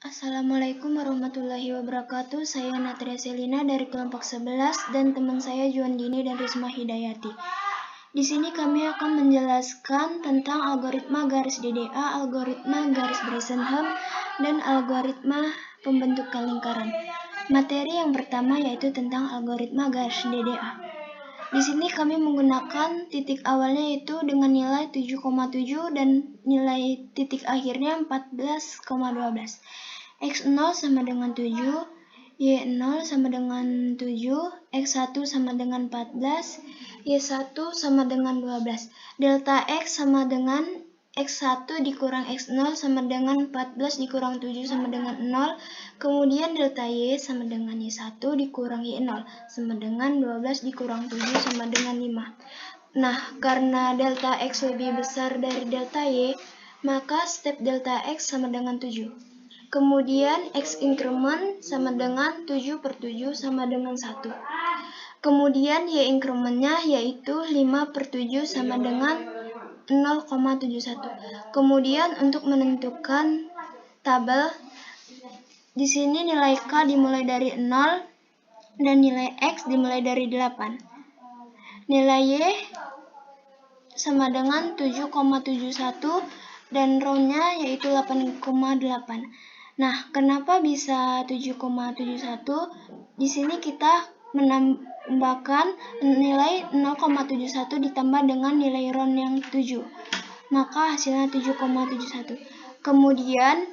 Assalamualaikum warahmatullahi wabarakatuh. Saya Natria Selina dari kelompok 11 dan teman saya Juan Dini dan Risma Hidayati. Di sini kami akan menjelaskan tentang algoritma garis DDA, algoritma garis Bresenham, dan algoritma pembentukan lingkaran. Materi yang pertama yaitu tentang algoritma garis DDA. Di sini kami menggunakan titik awalnya yaitu dengan nilai 7,7 dan nilai titik akhirnya 14,12. X0 sama dengan 7, Y0 sama dengan 7, X1 sama dengan 14, Y1 sama dengan 12. Delta X sama dengan X1 dikurang X0 sama dengan 14 dikurang 7 sama dengan 0. Kemudian delta Y sama dengan Y1 dikurang Y0 sama dengan 12 dikurang 7 sama dengan 5. Nah, karena delta X lebih besar dari delta Y, maka step delta X sama dengan 7. Kemudian X increment sama dengan 7 per 7 sama dengan 1. Kemudian Y incrementnya yaitu 5 per 7 sama dengan 0,71. Kemudian untuk menentukan tabel, di sini nilai K dimulai dari 0 dan nilai X dimulai dari 8. Nilai Y sama dengan 7,71 dan row-nya yaitu 8,8. Nah, kenapa bisa 7,71? Di sini kita menambahkan nilai 0,71 ditambah dengan nilai round yang 7. Maka hasilnya 7,71. Kemudian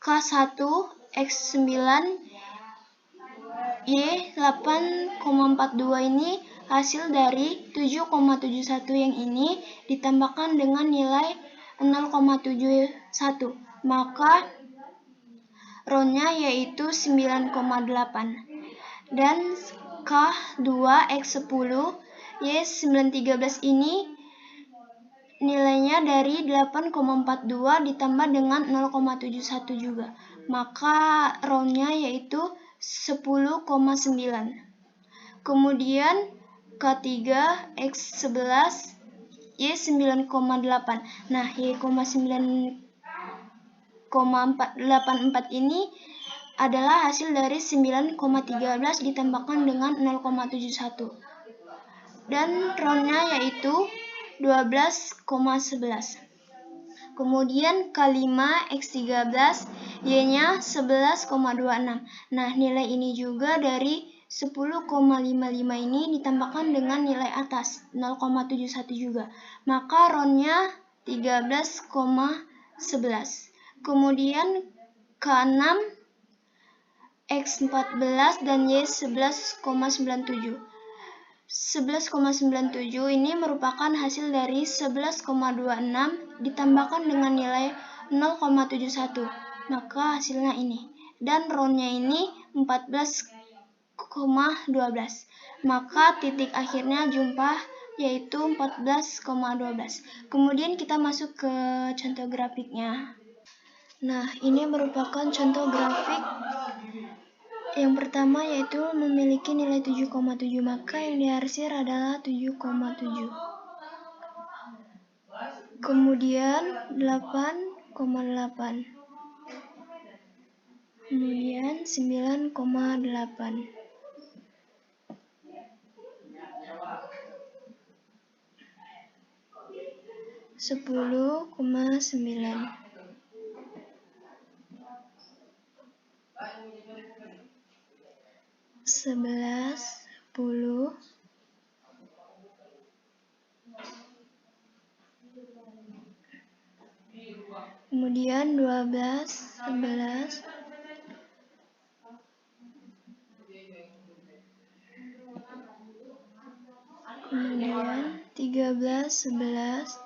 K1, X9, Y8,42 ini hasil dari 7,71 yang ini ditambahkan dengan nilai 0,71. Maka row-nya yaitu 9,8. Dan K2 X10 Y913 ini nilainya dari 8,42 ditambah dengan 0,71 juga. Maka row-nya yaitu 10,9. Kemudian K3 X11 Y9,8. Nah, Y9,84 ini adalah hasil dari 9,13 ditambahkan dengan 0,71. Dan row-nya yaitu 12,11. Kemudian K5 X13 Y-nya 11,26. Nah, nilai ini juga dari 10,55 ini ditambahkan dengan nilai atas 0,71 juga. Maka row-nya 13,11. Kemudian K6 X14 dan Y11,97. 11,97 ini merupakan hasil dari 11,26 ditambahkan dengan nilai 0,71. Maka hasilnya ini. Dan row-nya ini 14,12. Maka titik akhirnya jumpa yaitu 14,12. Kemudian kita masuk ke contoh grafiknya. Nah, ini merupakan contoh grafik. Yang pertama yaitu memiliki nilai 7,7, maka yang diarsir adalah 7,7. Kemudian 8,8. Kemudian 9,8. Sepuluh koma 9. 11, 10, kemudian 12, 11, kemudian 13, 11,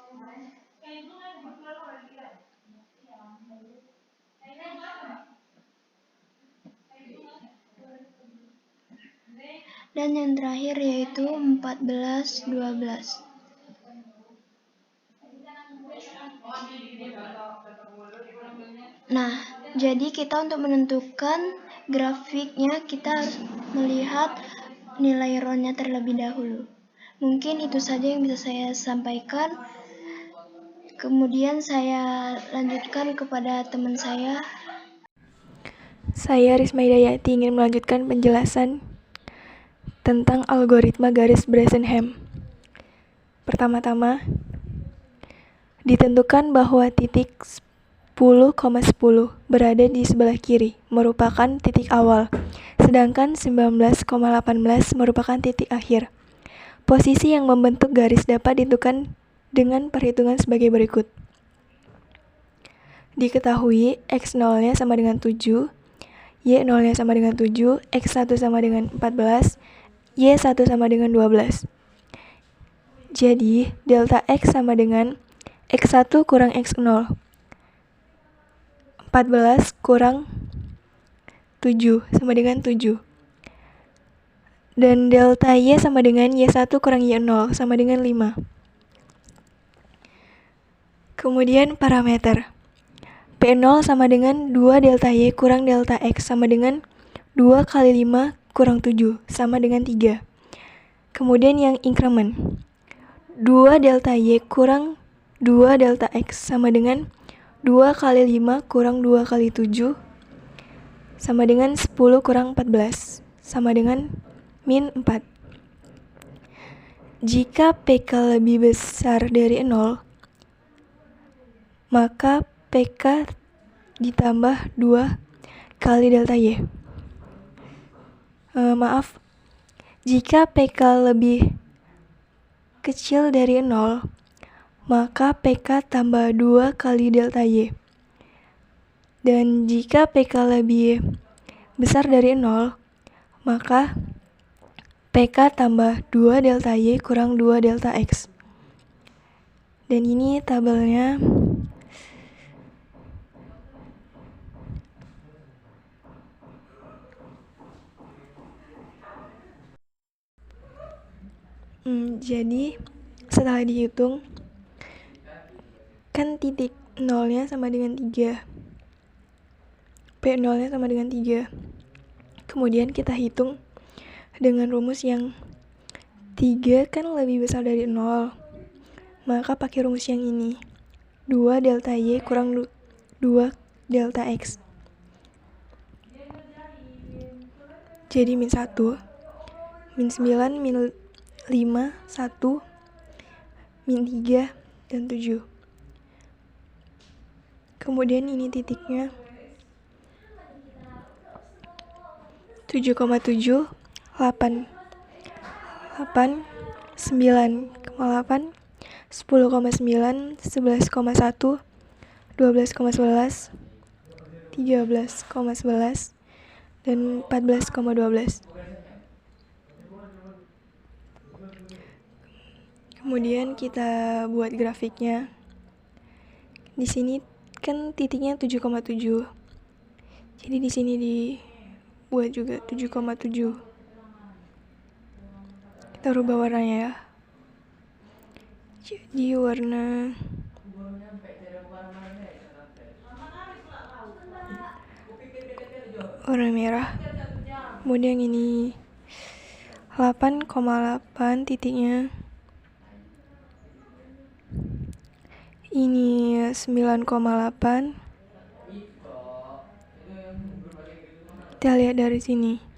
dan yang terakhir yaitu 14, 12. Nah, jadi kita untuk menentukan grafiknya kita harus melihat nilai row-nya terlebih dahulu. Mungkin itu saja yang bisa saya sampaikan. Kemudian saya lanjutkan kepada teman saya. Saya Risma Hidayati ingin melanjutkan penjelasan tentang algoritma garis Bresenham. Pertama-tama, ditentukan bahwa titik 10,10 berada di sebelah kiri, merupakan titik awal, sedangkan 19,18 merupakan titik akhir. Posisi yang membentuk garis dapat ditentukan dengan perhitungan sebagai berikut. Diketahui X0-nya sama dengan 7, Y0-nya sama dengan 7, X1 sama dengan 14, Y1 sama dengan 12. Jadi, delta X sama dengan X1 kurang X0. 14 kurang 7 sama dengan 7. Dan delta Y sama dengan Y1 kurang Y0 sama dengan 5. Kemudian parameter. P0 sama dengan 2 delta Y kurang delta X sama dengan 2 kali 5 kurang 7 sama dengan 3. Kemudian yang increment. 2 delta Y kurang 2 delta X sama dengan 2 kali 5 kurang 2 kali 7 sama dengan 10 kurang 14 sama dengan min 4. Jika PK lebih besar dari 0, maka PK ditambah 2 kali delta Y. Jika PK lebih kecil dari 0, maka PK tambah 2 kali delta Y. Dan jika PK lebih besar dari 0, maka PK tambah 2 delta Y kurang 2 delta X. Dan ini tabelnya. Jadi setelah dihitung, kan titik 0-nya sama dengan 3. P0-nya sama dengan 3. Kemudian kita hitung dengan rumus yang 3 kan lebih besar dari 0. Maka pakai rumus yang ini. 2 delta Y kurang 2 delta X. Jadi min 1, min 9, min 5, 1, min 3, dan 7. Kemudian ini titiknya 7,7, 8, 8, 9,8, 10,9, 11,1, 12,11, 13,11, dan 14,12. Kemudian kita buat grafiknya. Di sini kan titiknya 7,7. Jadi di sini dibuat juga 7,7. Kita rubah warnanya ya. Jadi warna merah. Kemudian ini 8,8 titiknya. Ini 9,8. Kita lihat dari sini.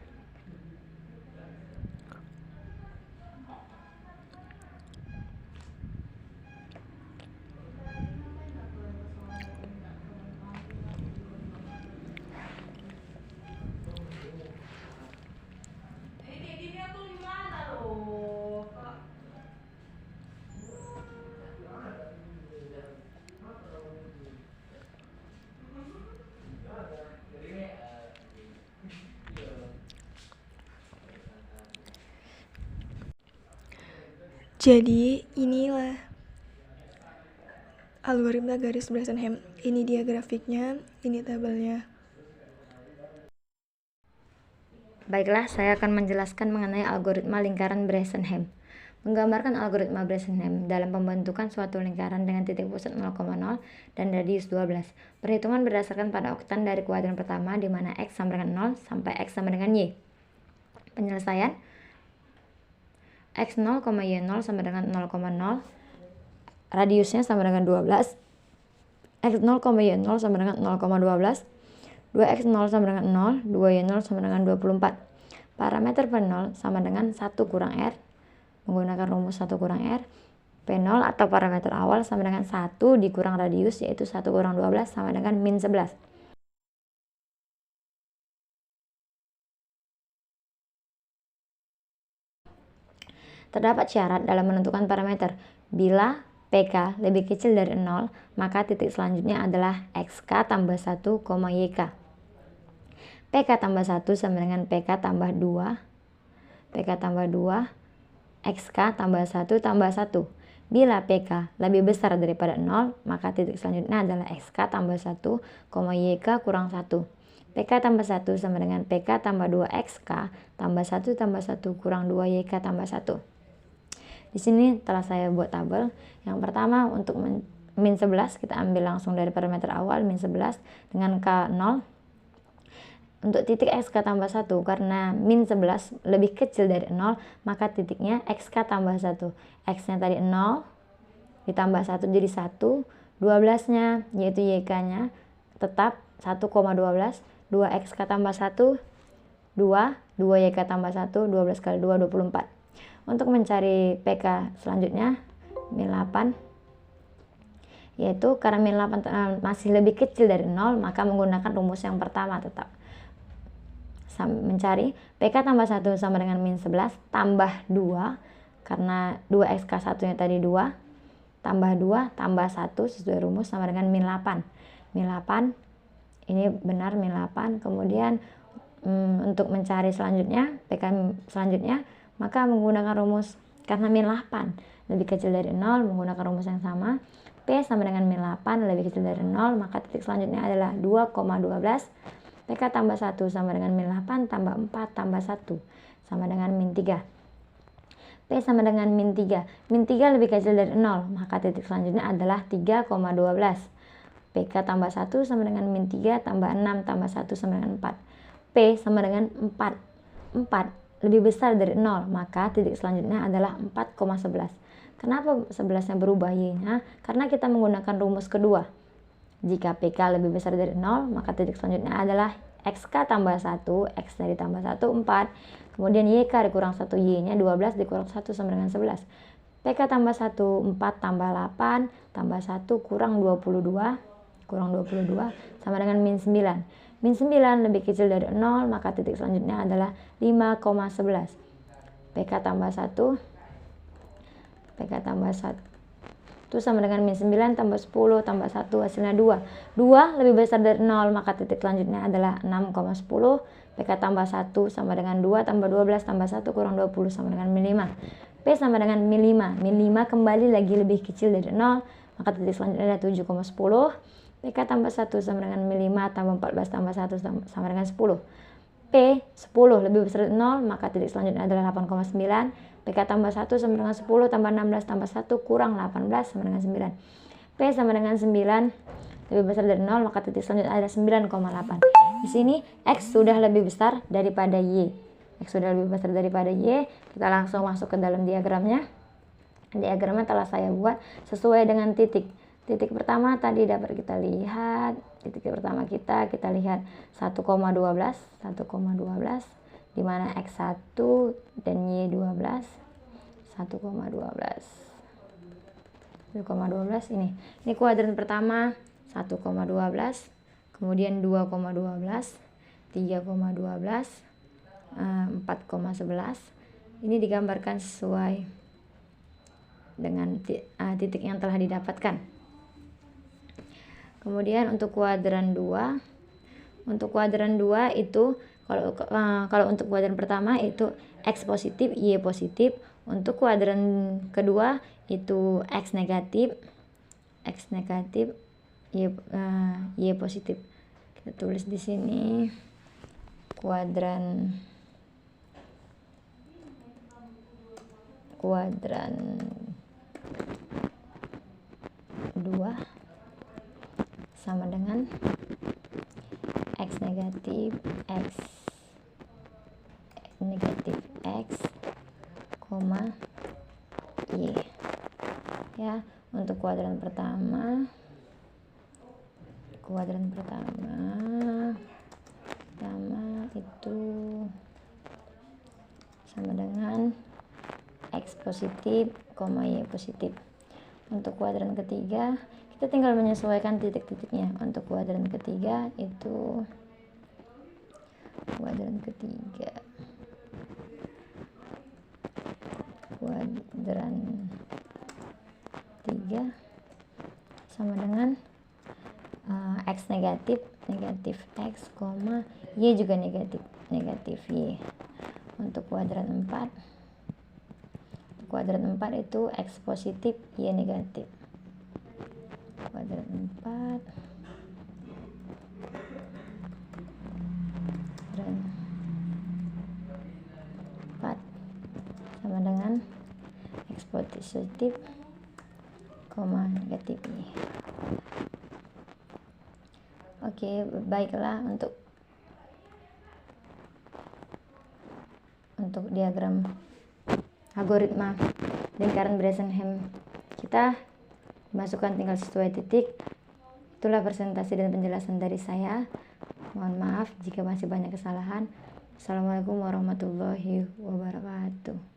Jadi inilah algoritma garis Bresenham. Ini dia grafiknya, ini tabelnya. Baiklah, saya akan menjelaskan mengenai algoritma lingkaran Bresenham. Menggambarkan algoritma Bresenham dalam pembentukan suatu lingkaran dengan titik pusat 0,0 dan radius 12. Perhitungan berdasarkan pada oktan dari kuadran pertama di mana X sama dengan 0 sampai X sama dengan Y. Penyelesaian X0, Y0 sama dengan 0,0, radiusnya sama dengan 12, X0, Y0 sama dengan 0,12, 2x0 sama dengan 0, 2y0 sama dengan 24. Parameter P0 sama dengan 1 kurang R, menggunakan rumus 1 kurang R. P0 atau parameter awal sama dengan 1 dikurang radius, yaitu 1 kurang 12 sama dengan min 11. Terdapat syarat dalam menentukan parameter. Bila PK lebih kecil dari 0, maka titik selanjutnya adalah XK tambah 1, YK. PK tambah 1 sama dengan PK tambah 2, PK tambah 2, XK tambah 1 tambah 1. Bila PK lebih besar daripada 0, maka titik selanjutnya adalah XK tambah 1, YK kurang 1. PK tambah 1 sama dengan PK tambah 2XK tambah 1 tambah 1 kurang 2YK tambah 1. Di sini telah saya buat tabel. Yang pertama untuk min 11 kita ambil langsung dari parameter awal min 11 dengan K0. Untuk titik XK tambah 1 karena min 11 lebih kecil dari 0, maka titiknya XK tambah 1. X nya tadi 0 ditambah 1 jadi 1, 12 nya yaitu YK nya tetap 1,12, 2XK tambah 1 2, 2YK tambah 1, 12 kali 2 24. Untuk mencari PK selanjutnya min 8, yaitu karena min 8 masih lebih kecil dari 0, maka menggunakan rumus yang pertama tetap. Mencari PK tambah 1 sama dengan min 11 tambah 2, karena 2XK 1 nya tadi 2, tambah 2 tambah 1 sesuai rumus sama dengan min 8. Min 8 ini benar min 8. Kemudian untuk mencari selanjutnya PK selanjutnya, maka menggunakan rumus karena min 8 lebih kecil dari 0, menggunakan rumus yang sama. P sama dengan min 8 lebih kecil dari 0, maka titik selanjutnya adalah 2,12. PK tambah 1 sama dengan min 8 tambah 4 tambah 1 sama dengan min 3. P sama dengan min 3. Min 3 lebih kecil dari 0, maka titik selanjutnya adalah 3,12. PK tambah 1 sama dengan min 3 tambah 6 tambah 1 sama dengan 4. P sama dengan 4. 4 lebih besar dari 0, maka titik selanjutnya adalah 4,11. Kenapa 11-nya berubah Y-nya? Karena kita menggunakan rumus kedua. Jika PK lebih besar dari 0, maka titik selanjutnya adalah XK tambah 1, X dari tambah 1, 4. Kemudian YK dikurang 1, Y-nya 12 dikurang 1 sama dengan 11. PK tambah 1, 4 tambah 8, tambah 1 kurang 22, sama dengan min 9. Min 9 lebih kecil dari 0, maka titik selanjutnya adalah 5,11. PK tambah 1, PK tambah 1 itu sama dengan min 9 tambah 10 tambah 1 hasilnya 2. 2 lebih besar dari 0, maka titik selanjutnya adalah 6,10. PK tambah 1 sama dengan 2 tambah 12 tambah 1 kurang 20 sama dengan min 5. P sama dengan min 5. Min 5 kembali lagi lebih kecil dari 0, maka titik selanjutnya adalah 7,10. PK tambah 1 sama dengan min 5 tambah 14 tambah 1 sama dengan 10. P 10 lebih besar dari 0, maka titik selanjutnya adalah 8,9. PK tambah 1 sama dengan 10 tambah 16 tambah 1 kurang 18 sama dengan 9. P sama dengan 9 lebih besar dari 0, maka titik selanjutnya adalah 9,8. Di sini X sudah lebih besar daripada Y. X sudah lebih besar daripada Y. Kita langsung masuk ke dalam diagramnya. Diagramnya telah saya buat sesuai dengan titik. Titik pertama tadi dapat kita lihat. Titik pertama kita lihat 1,12, di mana X1 dan Y12 1,12 ini kuadran pertama 1,12, kemudian 2,12, 3,12, 4,11. Ini digambarkan sesuai dengan titik yang telah didapatkan. Kemudian untuk kuadran 2, itu kalau untuk kuadran pertama itu X positif, Y positif. Untuk kuadran kedua itu X negatif, Y positif. Kita tulis di sini kuadran 2 sama dengan X negatif X, Y. Ya, untuk kuadran pertama positif, Y positif. Untuk kuadran ketiga, kita tinggal menyesuaikan titik-titiknya. Untuk kuadran ketiga itu kuadran 3 sama dengan X negatif X, Y juga negatif Y. Untuk kuadran 4 itu X positif, Y negatif. Kuadran 4 sama dengan X positif, negatif Y. Oke, baiklah, untuk diagram algoritma lingkaran Bresenham kita masukkan tinggal sesuai titik. Itulah presentasi dan penjelasan dari saya. Mohon maaf jika masih banyak kesalahan. Assalamualaikum warahmatullahi wabarakatuh.